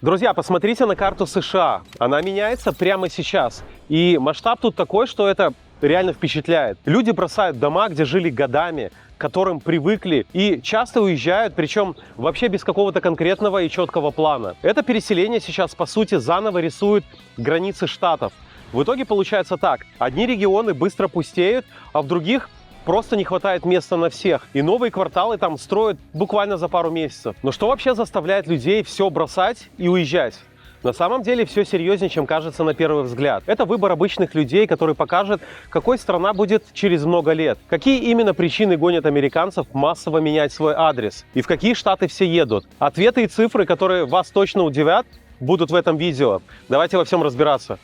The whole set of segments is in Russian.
Друзья, посмотрите на карту США. Она меняется прямо сейчас. И масштаб тут такой, что это реально впечатляет. Люди бросают дома, где жили годами, к которым привыкли, и часто уезжают, причем вообще без какого-то конкретного и четкого плана. Это переселение сейчас, по сути, заново рисует границы штатов. В итоге получается так. Одни регионы быстро пустеют, а в других просто не хватает места на всех. И новые кварталы там строят буквально за пару месяцев. Но что вообще заставляет людей все бросать и уезжать? На самом деле все серьезнее, чем кажется на первый взгляд. Это выбор обычных людей, который покажет, какой страна будет через много лет. Какие именно причины гонят американцев массово менять свой адрес? И в какие штаты все едут? Ответы и цифры, которые вас точно удивят, будут в этом видео. Давайте во всем разбираться.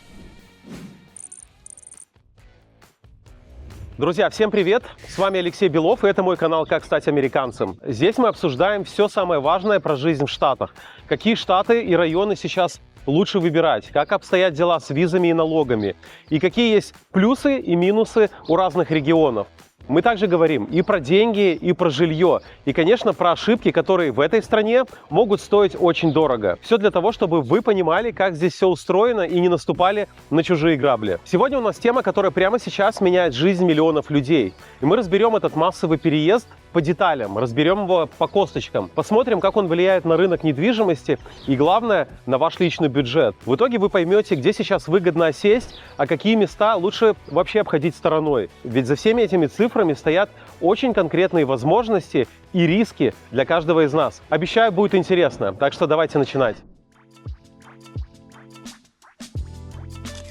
Друзья, всем привет! С вами Алексей Белов, и это мой канал «Как стать американцем». Здесь мы обсуждаем все самое важное про жизнь в Штатах. Какие штаты и районы сейчас лучше выбирать, как обстоят дела с визами и налогами, и какие есть плюсы и минусы у разных регионов. Мы также говорим и про деньги, и про жилье, и, конечно, про ошибки, которые в этой стране могут стоить очень дорого. Все для того, чтобы вы понимали, как здесь все устроено и не наступали на чужие грабли. Сегодня у нас тема, которая прямо сейчас меняет жизнь миллионов людей. И мы разберем этот массовый переезд по деталям, разберем его по косточкам, посмотрим, как он влияет на рынок недвижимости и, главное, на ваш личный бюджет. В итоге вы поймете, где сейчас выгодно осесть, а какие места лучше вообще обходить стороной. Ведь за всеми этими цифрами стоят очень конкретные возможности и риски для каждого из нас. Обещаю, будет интересно, так что давайте начинать.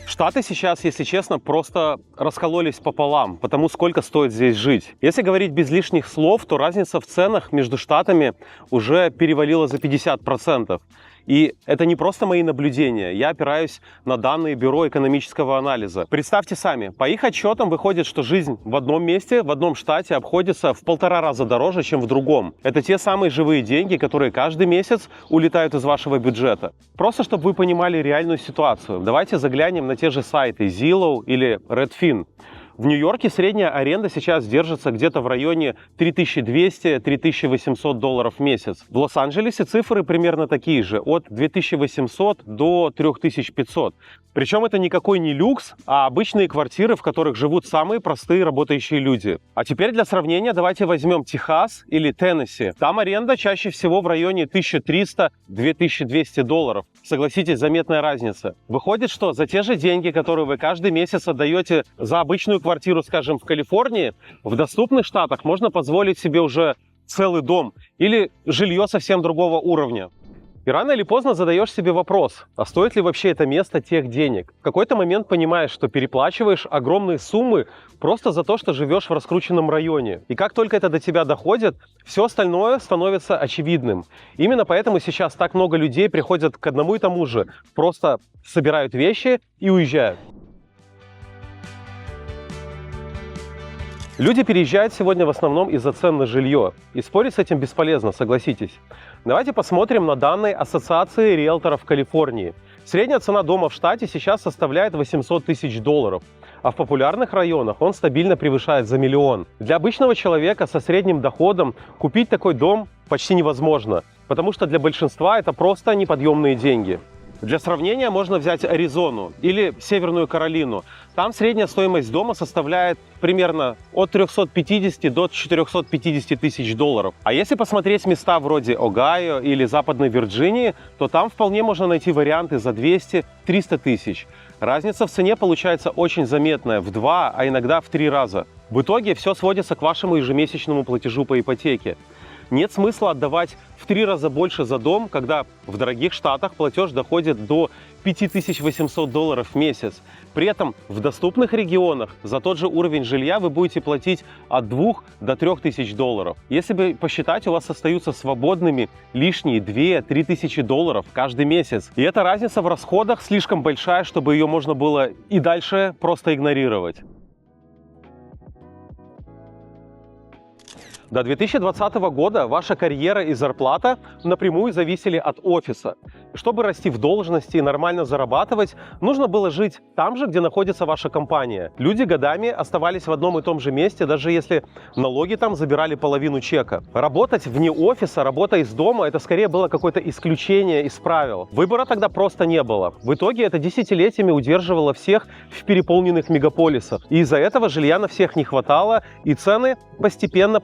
Штаты сейчас, если честно, просто раскололись пополам, потому сколько стоит здесь жить. Если говорить без лишних слов, то разница в ценах между штатами уже перевалила за 50%. И это не просто мои наблюдения, я опираюсь на данные Бюро экономического анализа. Представьте сами, по их отчетам выходит, что жизнь в одном месте, в одном штате обходится в 1,5 раза дороже, чем в другом. Это те самые живые деньги, которые каждый месяц улетают из вашего бюджета. Просто чтобы вы понимали реальную ситуацию, давайте заглянем на те же сайты Zillow или Redfin. В Нью-Йорке средняя аренда сейчас держится где-то в районе $3200–3800 в месяц. В Лос-Анджелесе цифры примерно такие же, от 2800 до 3500. Причем это никакой не люкс, а обычные квартиры, в которых живут самые простые работающие люди. А теперь для сравнения давайте возьмем Техас или Теннесси. Там аренда чаще всего в районе $1300–2200. Согласитесь, заметная разница. Выходит, что за те же деньги, которые вы каждый месяц отдаете за обычную квартиру, скажем, в Калифорнии, в доступных штатах можно позволить себе уже целый дом или жилье совсем другого уровня. И рано или поздно задаешь себе вопрос, а стоит ли вообще это место тех денег? В какой-то момент понимаешь, что переплачиваешь огромные суммы просто за то, что живешь в раскрученном районе. И как только это до тебя доходит, все остальное становится очевидным. Именно поэтому сейчас так много людей приходят к одному и тому же. Просто собирают вещи и уезжают. Люди переезжают сегодня в основном из-за цен на жилье. И спорить с этим бесполезно, согласитесь. Давайте посмотрим на данные Ассоциации риэлторов Калифорнии. Средняя цена дома в штате сейчас составляет $800 тысяч, а в популярных районах он стабильно превышает за $1 миллион. Для обычного человека со средним доходом купить такой дом почти невозможно, потому что для большинства это просто неподъемные деньги. Для сравнения можно взять Аризону или Северную Каролину. Там средняя стоимость дома составляет примерно от 350 до 450 тысяч долларов. А если посмотреть места вроде Огайо или Западной Вирджинии, то там вполне можно найти варианты за 200–300 тысяч. Разница в цене получается очень заметная, в 2, а иногда в 3 раза. В итоге все сводится к вашему ежемесячному платежу по ипотеке. Нет смысла отдавать в 3 раза больше за дом, когда в дорогих штатах платеж доходит до $5800 в месяц. При этом в доступных регионах за тот же уровень жилья вы будете платить от $2000 до $3000. Если бы посчитать, у вас остаются свободными лишние $2000–3000 тысячи каждый месяц. И эта разница в расходах слишком большая, чтобы ее можно было и дальше просто игнорировать. До 2020 года ваша карьера и зарплата напрямую зависели от офиса. Чтобы расти в должности и нормально зарабатывать, нужно было жить там же, где находится ваша компания. Люди годами оставались в одном и том же месте, даже если налоги там забирали половину чека. Работать вне офиса, работа из дома – это скорее было какое-то исключение из правил. Выбора тогда просто не было. В итоге это десятилетиями удерживало всех в переполненных мегаполисах. И из-за этого жилья на всех не хватало, и цены постепенно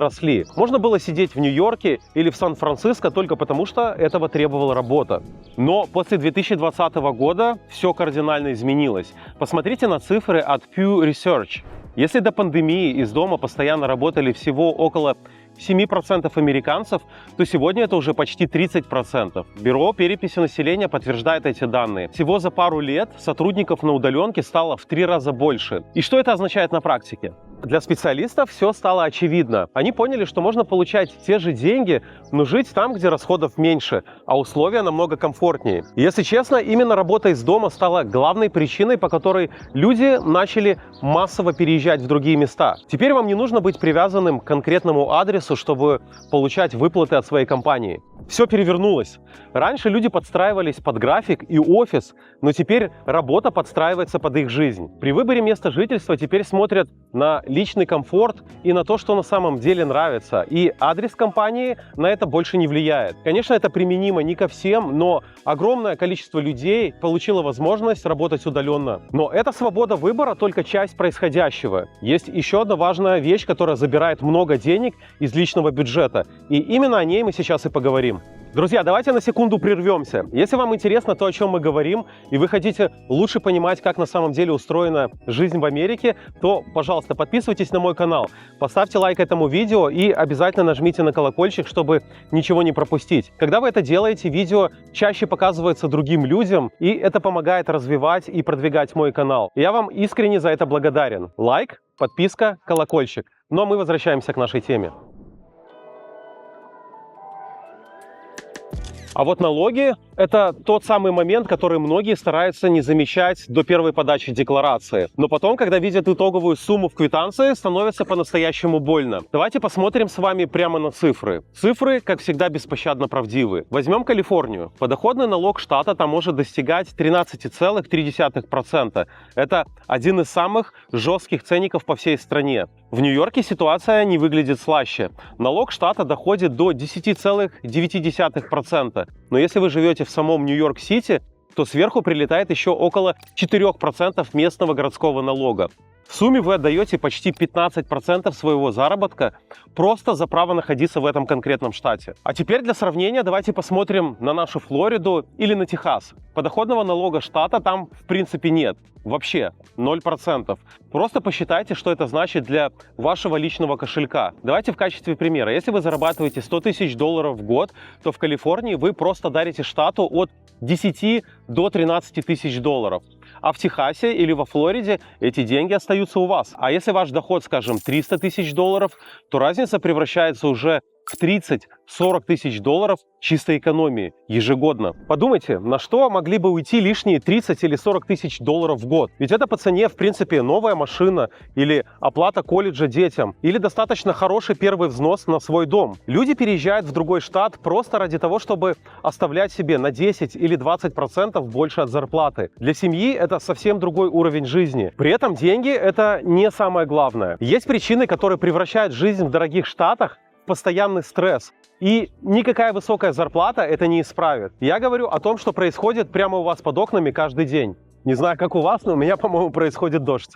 росли. Можно было сидеть в Нью-Йорке или в Сан-Франциско только потому, что этого требовала работа. Но после 2020 года все кардинально изменилось. Посмотрите на цифры от Pew Research. Если до пандемии из дома постоянно работали всего около 7% американцев, то сегодня это уже почти 30%. Бюро переписи населения подтверждает эти данные. Всего за пару лет сотрудников на удаленке стало в 3 раза больше. И что это означает на практике? Для специалистов все стало очевидно. Они поняли, что можно получать те же деньги, но жить там, где расходов меньше, а условия намного комфортнее. Если честно, именно работа из дома стала главной причиной, по которой люди начали массово переезжать в другие места. Теперь вам не нужно быть привязанным к конкретному адресу, чтобы получать выплаты от своей компании. Все перевернулось. Раньше люди подстраивались под график и офис, но теперь работа подстраивается под их жизнь. При выборе места жительства теперь смотрят на личный комфорт и на то, что на самом деле нравится. И адрес компании на это больше не влияет. Конечно, это применимо не ко всем, но огромное количество людей получило возможность работать удаленно. Но эта свобода выбора только часть происходящего. Есть еще одна важная вещь, которая забирает много денег из личного бюджета. И именно о ней мы сейчас и поговорим. Друзья, давайте на секунду прервемся. Если вам интересно то, о чем мы говорим, и вы хотите лучше понимать, как на самом деле устроена жизнь в Америке, то, пожалуйста, подписывайтесь на мой канал, поставьте лайк этому видео и обязательно нажмите на колокольчик, чтобы ничего не пропустить. Когда вы это делаете, видео чаще показывается другим людям, и это помогает развивать и продвигать мой канал. Я вам искренне за это благодарен. Лайк, подписка, колокольчик. Ну а мы возвращаемся к нашей теме. А вот налоги – это тот самый момент, который многие стараются не замечать до первой подачи декларации. Но потом, когда видят итоговую сумму в квитанции, становится по-настоящему больно. Давайте посмотрим с вами прямо на цифры. Цифры, как всегда, беспощадно правдивы. Возьмем Калифорнию. Подоходный налог штата там может достигать 13,3%. Это один из самых жестких ценников по всей стране. В Нью-Йорке ситуация не выглядит слаще. Налог штата доходит до 10,9%. Но если вы живете в самом Нью-Йорк-Сити, то сверху прилетает еще около 4% местного городского налога. В сумме вы отдаете почти 15% своего заработка просто за право находиться в этом конкретном штате. А теперь для сравнения давайте посмотрим на нашу Флориду или на Техас. Подоходного налога штата там в принципе нет. Вообще 0%. Просто посчитайте, что это значит для вашего личного кошелька. Давайте в качестве примера. Если вы зарабатываете $100 тысяч в год, то в Калифорнии вы просто дарите штату от 10 до 13 тысяч долларов. А в Техасе или во Флориде эти деньги остаются у вас. А если ваш доход, скажем, $300 тысяч, то разница превращается уже в 30-40 тысяч долларов чистой экономии ежегодно. Подумайте, на что могли бы уйти лишние 30 или 40 тысяч долларов в год? Ведь это по цене, в принципе, новая машина или оплата колледжа детям, или достаточно хороший первый взнос на свой дом. Люди переезжают в другой штат просто ради того, чтобы оставлять себе на 10 или 20% больше от зарплаты. Для семьи это совсем другой уровень жизни. При этом деньги – это не самое главное. Есть причины, которые превращают жизнь в дорогих штатах постоянный стресс. И никакая высокая зарплата это не исправит. Я говорю о том, что происходит прямо у вас под окнами каждый день. Не знаю, как у вас, но у меня, по-моему, происходит дождь.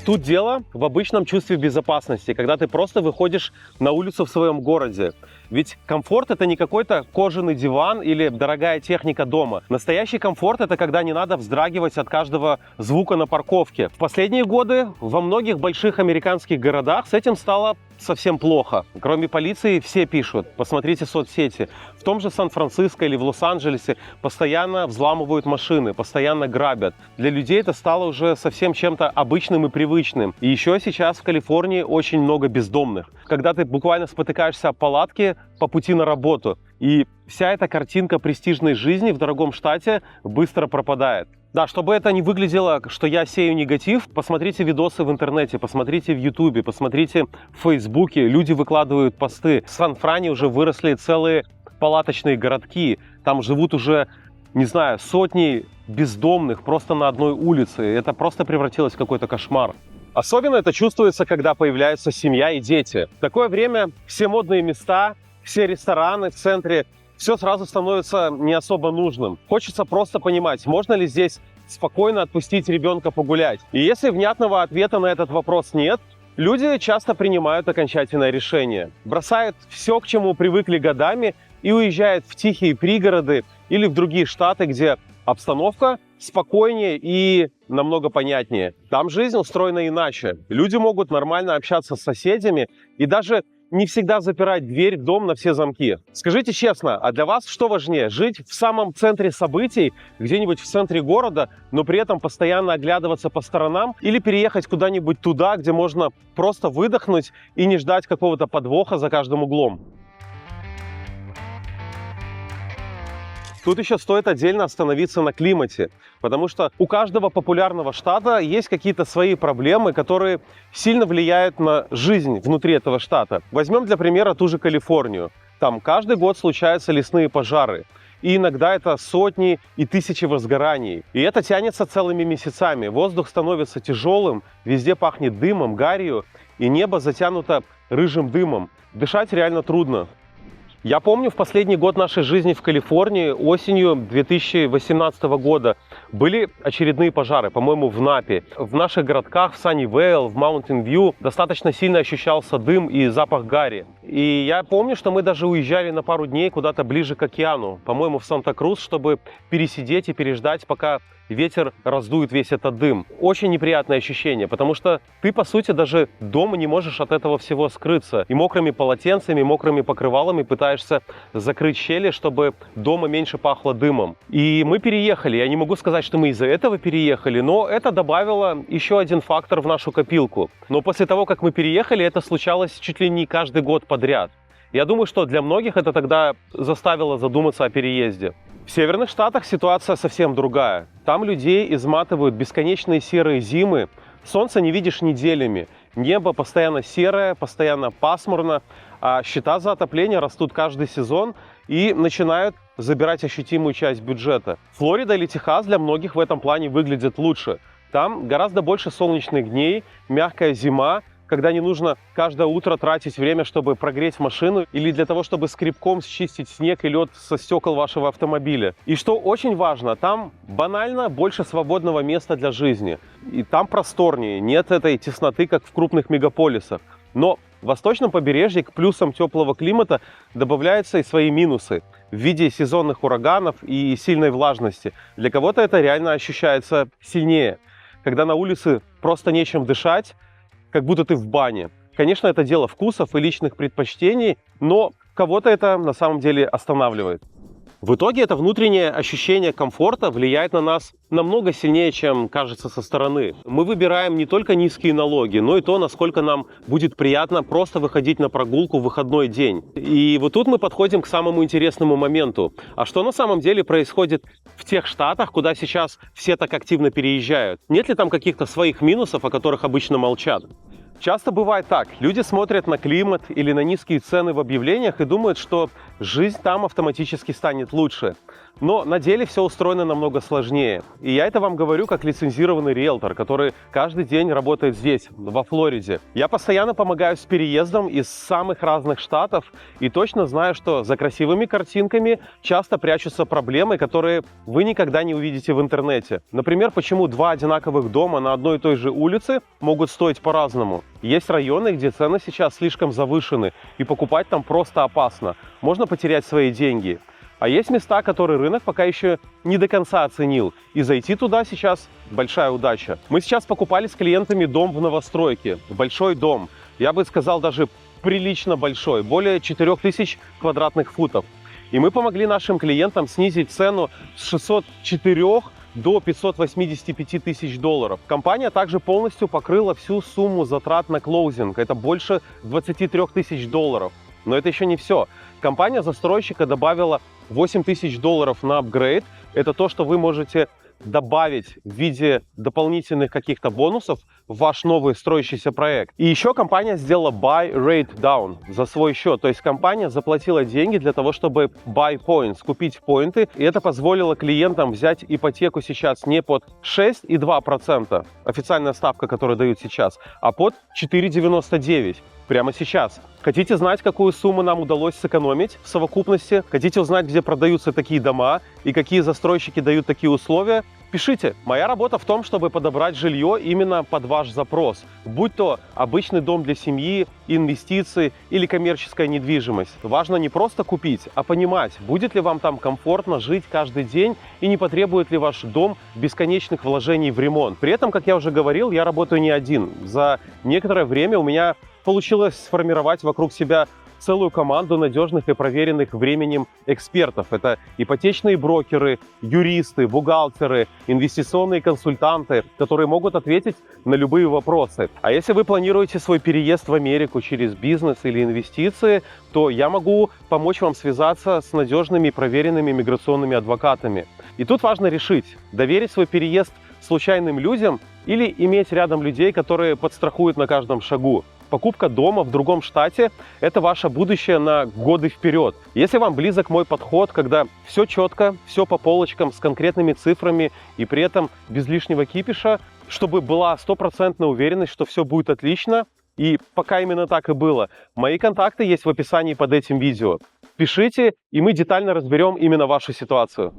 Тут дело в обычном чувстве безопасности, когда ты просто выходишь на улицу в своем городе. Ведь комфорт – это не какой-то кожаный диван или дорогая техника дома. Настоящий комфорт – это когда не надо вздрагивать от каждого звука на парковке. В последние годы во многих больших американских городах с этим стало совсем плохо. Кроме полиции все пишут, посмотрите соцсети. В том же Сан-Франциско или в Лос-Анджелесе постоянно взламывают машины, постоянно грабят. Для людей это стало уже совсем чем-то обычным и привычным. И еще сейчас в Калифорнии очень много бездомных. Когда ты буквально спотыкаешься о палатке по пути на работу. И вся эта картинка престижной жизни в дорогом штате быстро пропадает. Да, чтобы это не выглядело, что я сею негатив, посмотрите видосы в интернете, посмотрите в Ютубе, посмотрите в Фейсбуке. Люди выкладывают посты. В Сан-Фране уже выросли целые палаточные городки. Там живут уже, не знаю, сотни бездомных просто на одной улице. Это просто превратилось в какой-то кошмар. Особенно это чувствуется, когда появляется семья и дети. В такое время все модные места, все рестораны в центре, все сразу становится не особо нужным. Хочется просто понимать, можно ли здесь спокойно отпустить ребенка погулять. И если внятного ответа на этот вопрос нет, люди часто принимают окончательное решение. Бросают все, к чему привыкли годами, и уезжают в тихие пригороды или в другие штаты, где обстановка спокойнее и намного понятнее. Там жизнь устроена иначе. Люди могут нормально общаться с соседями и даже не всегда запирать дверь в дом на все замки. Скажите честно, а для вас что важнее? Жить в самом центре событий, где-нибудь в центре города, но при этом постоянно оглядываться по сторонам? Или переехать куда-нибудь туда, где можно просто выдохнуть и не ждать какого-то подвоха за каждым углом? Тут еще стоит отдельно остановиться на климате, потому что у каждого популярного штата есть какие-то свои проблемы, которые сильно влияют на жизнь внутри этого штата. Возьмем для примера ту же Калифорнию. Там каждый год случаются лесные пожары. И иногда это сотни и тысячи возгораний. И это тянется целыми месяцами. Воздух становится тяжелым, везде пахнет дымом, гарью, и небо затянуто рыжим дымом. Дышать реально трудно. Я помню, в последний год нашей жизни в Калифорнии, осенью 2018 года, были очередные пожары, по-моему, в Напе. В наших городках, в Саннивейл, в Маунтин-Вью достаточно сильно ощущался дым и запах гари. И я помню, что мы даже уезжали на пару дней куда-то ближе к океану, по-моему, в Санта-Крус, чтобы пересидеть и переждать, пока ветер раздует весь этот дым. Очень неприятное ощущение, потому что ты, по сути, даже дома не можешь от этого всего скрыться. И мокрыми полотенцами, мокрыми покрывалами пытаешься закрыть щели, чтобы дома меньше пахло дымом. И мы переехали. Я не могу сказать, что мы из-за этого переехали, но это добавило еще один фактор в нашу копилку. Но после того, как мы переехали, это случалось чуть ли не каждый год подряд. Я думаю, что для многих это тогда заставило задуматься о переезде. В северных штатах ситуация совсем другая. Там людей изматывают бесконечные серые зимы, солнца не видишь неделями, небо постоянно серое, постоянно пасмурно, а счета за отопление растут каждый сезон и начинают забирать ощутимую часть бюджета. Флорида или Техас для многих в этом плане выглядят лучше. Там гораздо больше солнечных дней, мягкая зима, когда не нужно каждое утро тратить время, чтобы прогреть машину или для того, чтобы скребком счистить снег и лед со стекол вашего автомобиля. И что очень важно, там банально больше свободного места для жизни. И там просторнее, нет этой тесноты, как в крупных мегаполисах. Но в восточном побережье к плюсам теплого климата добавляются и свои минусы в виде сезонных ураганов и сильной влажности. Для кого-то это реально ощущается сильнее, когда на улице просто нечем дышать, как будто ты в бане. Конечно, это дело вкусов и личных предпочтений, но кого-то это на самом деле останавливает. В итоге это внутреннее ощущение комфорта влияет на нас намного сильнее, чем кажется со стороны. Мы выбираем не только низкие налоги, но и то, насколько нам будет приятно просто выходить на прогулку в выходной день. И вот тут мы подходим к самому интересному моменту. А что на самом деле происходит в тех штатах, куда сейчас все так активно переезжают? Нет ли там каких-то своих минусов, о которых обычно молчат? Часто бывает так. Люди смотрят на климат или на низкие цены в объявлениях и думают, что жизнь там автоматически станет лучше. Но на деле все устроено намного сложнее. И я это вам говорю как лицензированный риэлтор, который каждый день работает здесь, во Флориде. Я постоянно помогаю с переездом из самых разных штатов и точно знаю, что за красивыми картинками часто прячутся проблемы, которые вы никогда не увидите в интернете. Например, почему два одинаковых дома на одной и той же улице могут стоить по-разному. Есть районы, где цены сейчас слишком завышены, и покупать там просто опасно. Можно потерять свои деньги. А есть места, которые рынок пока еще не до конца оценил. И зайти туда сейчас большая удача. Мы сейчас покупали с клиентами дом в новостройке. Большой дом. Я бы сказал, даже прилично большой. Более 4000 квадратных футов. И мы помогли нашим клиентам снизить цену с 604 до 585 тысяч долларов. Компания также полностью покрыла всю сумму затрат на клоузинг. Это больше 23 тысяч долларов. Но это еще не все. Компания застройщика добавила 8 тысяч долларов на апгрейд. Это то, что вы можете добавить в виде дополнительных каких-то бонусов в ваш новый строящийся проект. И еще компания сделала buy rate down за свой счет. То есть компания заплатила деньги для того, чтобы buy points, купить поинты. И это позволило клиентам взять ипотеку сейчас не под 6,2%, официальная ставка, которую дают сейчас, а под 4,99%. Прямо сейчас. Хотите знать, какую сумму нам удалось сэкономить в совокупности? Хотите узнать, где продаются такие дома и какие застройщики дают такие условия? Пишите. Моя работа в том, чтобы подобрать жилье именно под ваш запрос. Будь то обычный дом для семьи, инвестиции или коммерческая недвижимость. Важно не просто купить, а понимать, будет ли вам там комфортно жить каждый день и не потребует ли ваш дом бесконечных вложений в ремонт. При этом, как я уже говорил, я работаю не один. За некоторое время у меня получилось сформировать вокруг себя целую команду надежных и проверенных временем экспертов. Это ипотечные брокеры, юристы, бухгалтеры, инвестиционные консультанты, которые могут ответить на любые вопросы. А если вы планируете свой переезд в Америку через бизнес или инвестиции, то я могу помочь вам связаться с надежными и проверенными миграционными адвокатами. И тут важно решить, доверить свой переезд случайным людям или иметь рядом людей, которые подстрахуют на каждом шагу. Покупка дома в другом штате – это ваше будущее на годы вперед. Если вам близок мой подход, когда все четко, все по полочкам, с конкретными цифрами и при этом без лишнего кипиша, чтобы была стопроцентная уверенность, что все будет отлично, и пока именно так и было, мои контакты есть в описании под этим видео. Пишите, и мы детально разберем именно вашу ситуацию.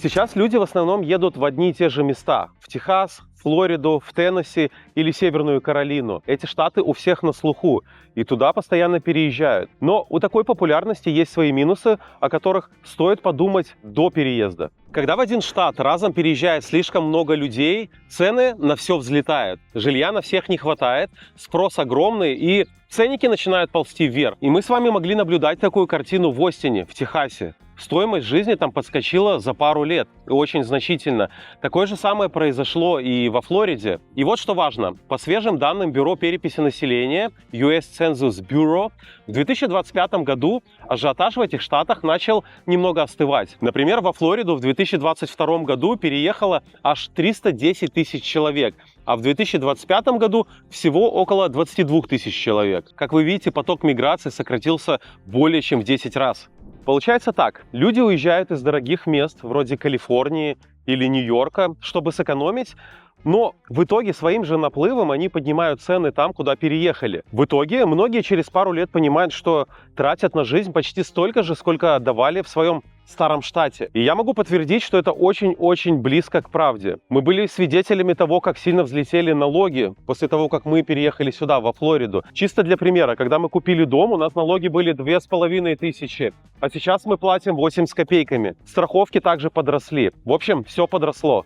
Сейчас люди в основном едут в одни и те же места – в Техас, Флориду, в Теннесси или Северную Каролину. Эти штаты у всех на слуху, и туда постоянно переезжают. Но у такой популярности есть свои минусы, о которых стоит подумать до переезда. Когда в один штат разом переезжает слишком много людей, цены на все взлетают. Жилья на всех не хватает, спрос огромный, и ценники начинают ползти вверх. И мы с вами могли наблюдать такую картину в Остине, в Техасе. Стоимость жизни там подскочила за пару лет, и очень значительно. Такое же самое произошло и во Флориде. И вот что важно. По свежим данным Бюро переписи населения, US Census Bureau, в 2025 году ажиотаж в этих штатах начал немного остывать. Например, во Флориду в 2022 году переехало аж 310 тысяч человек, а в 2025 году всего около 22 тысяч человек. Как вы видите, поток миграции сократился более чем в 10 раз. Получается так, люди уезжают из дорогих мест, вроде Калифорнии или Нью-Йорка, чтобы сэкономить, но в итоге своим же наплывом они поднимают цены там, куда переехали. В итоге многие через пару лет понимают, что тратят на жизнь почти столько же, сколько отдавали в своем старом штате. И я могу подтвердить, что это очень-очень близко к правде. Мы были свидетелями того, как сильно взлетели налоги после того, как мы переехали сюда, во Флориду. Чисто для примера, когда мы купили дом, у нас налоги были 2500, а сейчас мы платим 8 с копейками. Страховки также подросли. В общем, все подросло.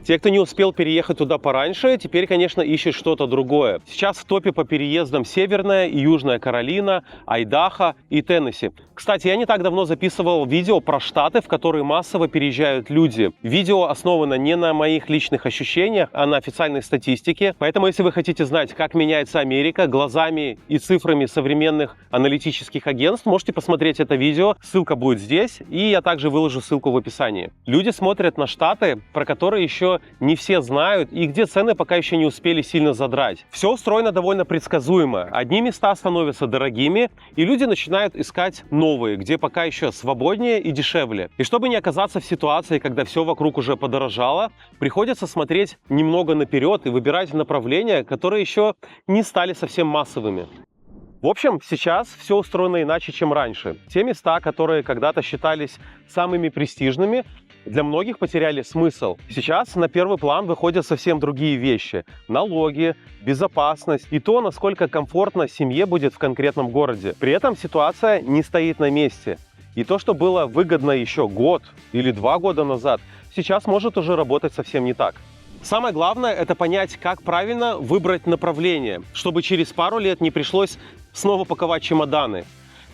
Те, кто не успел переехать туда пораньше, теперь, конечно, ищут что-то другое. Сейчас в топе по переездам Северная и Южная Каролина, Айдахо и Теннесси. Кстати, я не так давно записывал видео про штаты, в которые массово переезжают люди. Видео основано не на моих личных ощущениях, а на официальной статистике. Поэтому, если вы хотите знать, как меняется Америка глазами и цифрами современных аналитических агентств, можете посмотреть это видео. Ссылка будет здесь, и я также выложу ссылку в описании. Люди смотрят на штаты, про которые еще не все знают и где цены пока еще не успели сильно задрать. Все устроено довольно предсказуемо. Одни места становятся дорогими, и люди начинают искать новые, где пока еще свободнее и дешевле. И чтобы не оказаться в ситуации, когда все вокруг уже подорожало, приходится смотреть немного наперед и выбирать направления, которые еще не стали совсем массовыми. В общем, сейчас все устроено иначе, чем раньше. Те места, которые когда-то считались самыми престижными, для многих потеряли смысл. Сейчас на первый план выходят совсем другие вещи. Налоги, безопасность и то, насколько комфортно семье будет в конкретном городе. При этом ситуация не стоит на месте. И то, что было выгодно еще год или 2 года назад, сейчас может уже работать совсем не так. Самое главное – это понять, как правильно выбрать направление, чтобы через пару лет не пришлось снова паковать чемоданы.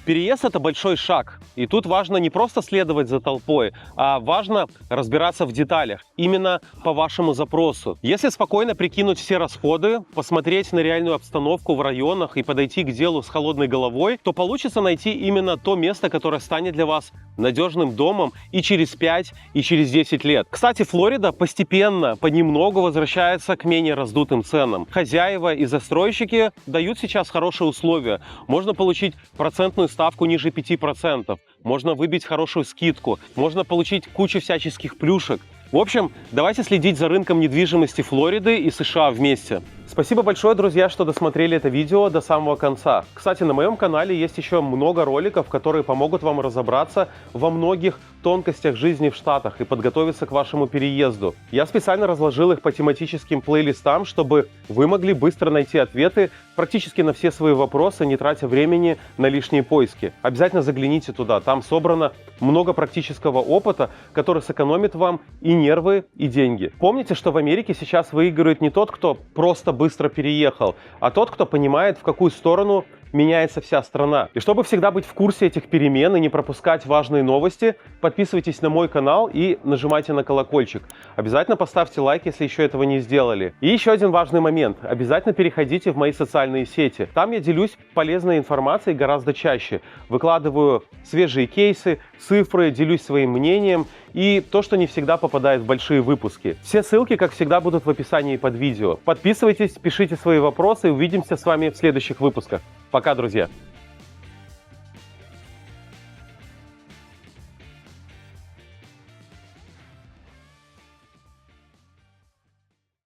Переезд – это большой шаг, и тут важно не просто следовать за толпой, а важно разбираться в деталях, именно по вашему запросу. Если спокойно прикинуть все расходы, посмотреть на реальную обстановку в районах и подойти к делу с холодной головой, то получится найти именно то место, которое станет для вас надежным домом и через 5, и через 10 лет. Кстати, Флорида постепенно, понемногу возвращается к менее раздутым ценам. Хозяева и застройщики дают сейчас хорошие условия. Можно получить процентную ставку ниже 5%, можно выбить хорошую скидку, можно получить кучу всяческих плюшек. В общем, давайте следить за рынком недвижимости Флориды и США вместе. Спасибо большое, друзья, что досмотрели это видео до самого конца. Кстати, на моем канале есть еще много роликов, которые помогут вам разобраться во многих тонкостях жизни в Штатах и подготовиться к вашему переезду. Я специально разложил их по тематическим плейлистам, чтобы вы могли быстро найти ответы практически на все свои вопросы, не тратя времени на лишние поиски. Обязательно загляните туда, там собрано много практического опыта, который сэкономит вам и нервы, и деньги. Помните, что в Америке сейчас выигрывает не тот, кто просто быстро переехал, а тот, кто понимает, в какую сторону меняется вся страна. И чтобы всегда быть в курсе этих перемен и не пропускать важные новости, подписывайтесь на мой канал и нажимайте на колокольчик. Обязательно поставьте лайк, если еще этого не сделали. И еще один важный момент. Обязательно переходите в мои социальные сети. Там я делюсь полезной информацией гораздо чаще. Выкладываю свежие кейсы, цифры, делюсь своим мнением и то, что не всегда попадает в большие выпуски. Все ссылки, как всегда, будут в описании под видео. Подписывайтесь, пишите свои вопросы и увидимся с вами в следующих выпусках. Пока, друзья!